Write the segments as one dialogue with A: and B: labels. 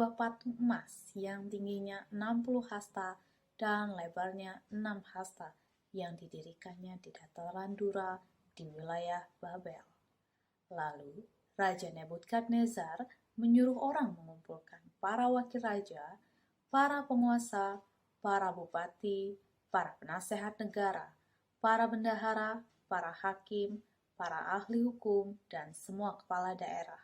A: sebuah patung emas yang tingginya 60 hasta dan lebarnya 6 hasta yang didirikannya di dataran Dura di wilayah Babel. Lalu, Raja Nebukadnezar menyuruh orang mengumpulkan para wakil raja, para penguasa, para bupati, para penasehat negara, para bendahara, para hakim, para ahli hukum, dan semua kepala daerah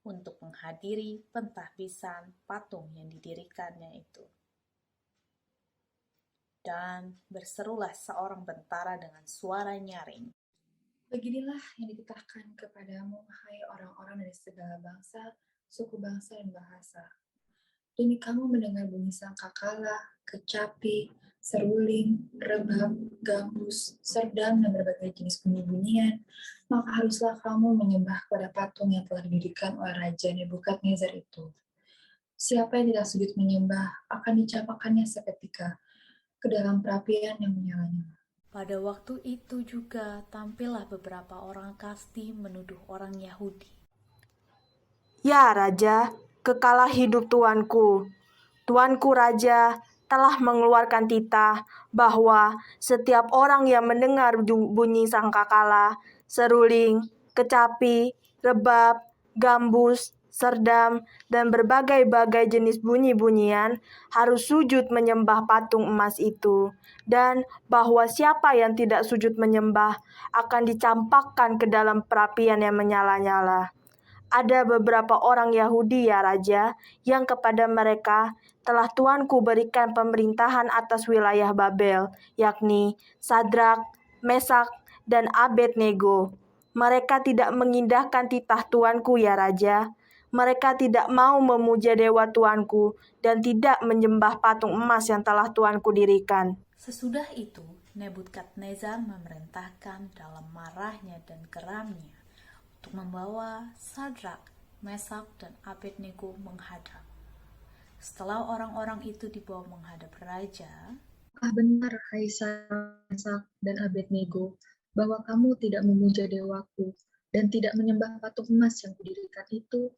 A: untuk menghadiri pentahbisan patung yang didirikannya itu. Dan berserulah seorang bentara dengan suara nyaring.
B: Beginilah yang dititahkan kepadamu, hai orang-orang dari segala bangsa, suku bangsa, dan bahasa. Demi kamu mendengar bunyi sangkakala, kecapi, seruling, rebab, gambus, serdam, dan berbagai jenis bunyi-bunyian, maka haruslah kamu menyembah pada patung yang telah didirikan oleh Raja Nebukadnezar itu. Siapa yang tidak sujud menyembah akan dicampakkannya seketika ke dalam perapian yang menyala-nyala.
A: Pada waktu itu juga tampillah beberapa orang Kasdi menuduh orang Yahudi.
C: Ya Raja, kekalah hidup tuanku. Tuanku Raja telah mengeluarkan titah bahwa setiap orang yang mendengar bunyi sangkakala, seruling, kecapi, rebab, gambus, serdam, dan berbagai-bagai jenis bunyi-bunyian harus sujud menyembah patung emas itu, dan bahwa siapa yang tidak sujud menyembah akan dicampakkan ke dalam perapian yang menyala-nyala. Ada beberapa orang Yahudi ya Raja, yang kepada mereka telah tuanku berikan pemerintahan atas wilayah Babel, yakni Sadrak, Mesak, dan Abednego. Mereka tidak mengindahkan titah tuanku ya Raja. Mereka tidak mau memuja dewa tuanku dan tidak menyembah patung emas yang telah tuanku dirikan.
A: Sesudah itu, Nebukadnezar memerintahkan dalam marahnya dan geramnya untuk membawa Sadrak, Mesak, dan Abednego menghadap. Setelah orang-orang itu dibawa menghadap raja,
B: apakah benar, hai Sadrak, Mesak, dan Abednego, bahwa kamu tidak memuja dewaku dan tidak menyembah patung emas yang kudirikan itu?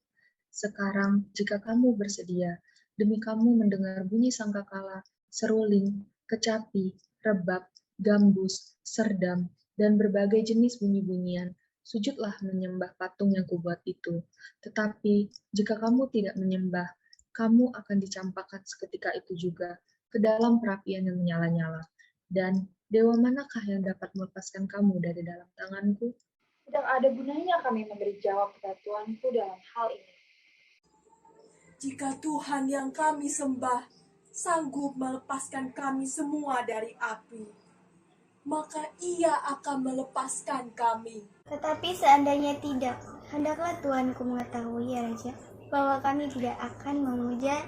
B: Sekarang, jika kamu bersedia, demi kamu mendengar bunyi sangkakala, seruling, kecapi, rebab, gambus, serdam, dan berbagai jenis bunyi-bunyian, sujudlah menyembah patung yang kubuat itu. Tetapi, jika kamu tidak menyembah, kamu akan dicampakkan seketika itu juga ke dalam perapian yang menyala-nyala. Dan dewa manakah yang dapat melepaskan kamu dari dalam tanganku?
D: Tidak ada gunanya kami memberi jawab pada Tuanku dalam hal ini.
E: Jika Tuhan yang kami sembah sanggup melepaskan kami semua dari api, maka Ia akan melepaskan kami.
F: Tetapi seandainya tidak, hendaklah Tuanku mengetahui ya Raja, bahwa kami tidak akan memuja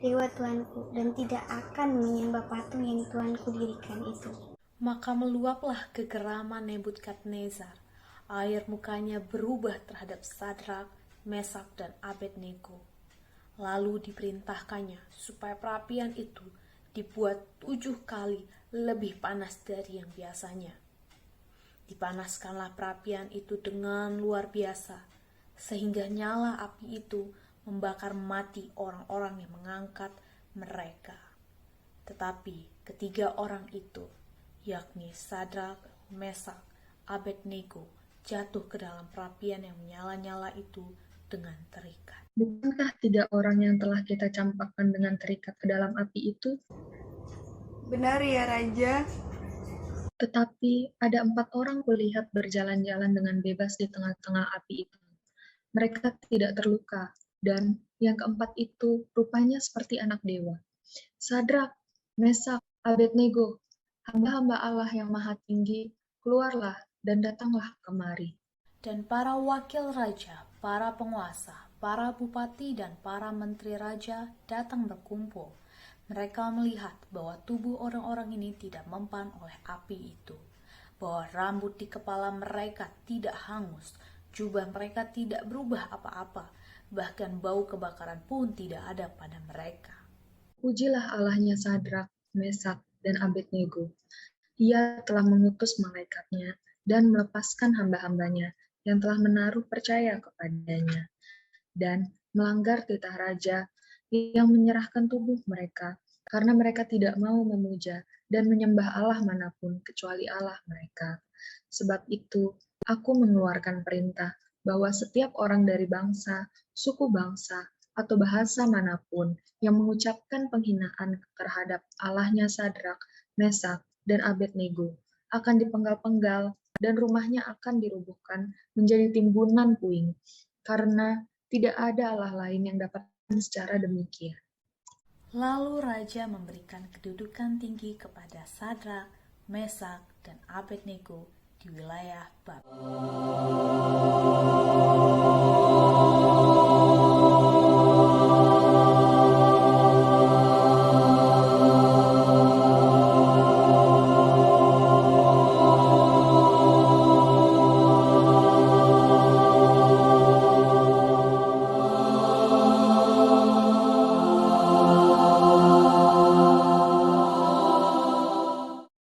F: dewa Tuanku dan tidak akan menyembah patung yang Tuanku dirikan itu.
A: Maka meluaplah kegeraman Nebukadnezar. Air mukanya berubah terhadap Sadrak, Mesak, dan Abednego. Lalu diperintahkannya supaya perapian itu dibuat 7 kali lebih panas dari yang biasanya. Dipanaskanlah perapian itu dengan luar biasa, sehingga nyala api itu membakar mati orang-orang yang mengangkat mereka. Tetapi ketiga orang itu, yakni Sadrak, Mesak, Abednego, jatuh ke dalam perapian yang menyala-nyala itu dengan terikat.
B: Bukankah 3 orang yang telah kita campakkan dengan terikat ke dalam api itu?
F: Benar ya Raja.
B: Tetapi ada 4 orang kulihat berjalan-jalan dengan bebas di tengah-tengah api itu. Mereka tidak terluka, dan yang keempat itu rupanya seperti anak dewa. Sadrak, Mesak, Abednego, hamba-hamba Allah yang maha tinggi, keluarlah dan datanglah kemari.
A: Dan para wakil raja, para penguasa, para bupati, dan para menteri raja datang berkumpul. Mereka melihat bahwa tubuh orang-orang ini tidak mempan oleh api itu, bahwa rambut di kepala mereka tidak hangus, jubah mereka tidak berubah apa-apa, bahkan bau kebakaran pun tidak ada pada mereka.
B: Pujilah Allahnya Sadrak, Mesak, dan Abednego. Ia telah mengutus malaikatnya dan melepaskan hamba-hambanya yang telah menaruh percaya kepadanya dan melanggar titah raja yang menyerahkan tubuh mereka, karena mereka tidak mau memuja dan menyembah Allah manapun kecuali Allah mereka. Sebab itu, aku mengeluarkan perintah bahwa setiap orang dari bangsa, suku bangsa, atau bahasa manapun yang mengucapkan penghinaan terhadap Allahnya Sadrak, Mesak, dan Abednego akan dipenggal-penggal dan rumahnya akan dirubuhkan menjadi timbunan puing, karena tidak ada Allah lain yang dapat secara demikian.
A: Lalu raja memberikan kedudukan tinggi kepada Sadrak, Mesak, dan Abednego di wilayah Babel.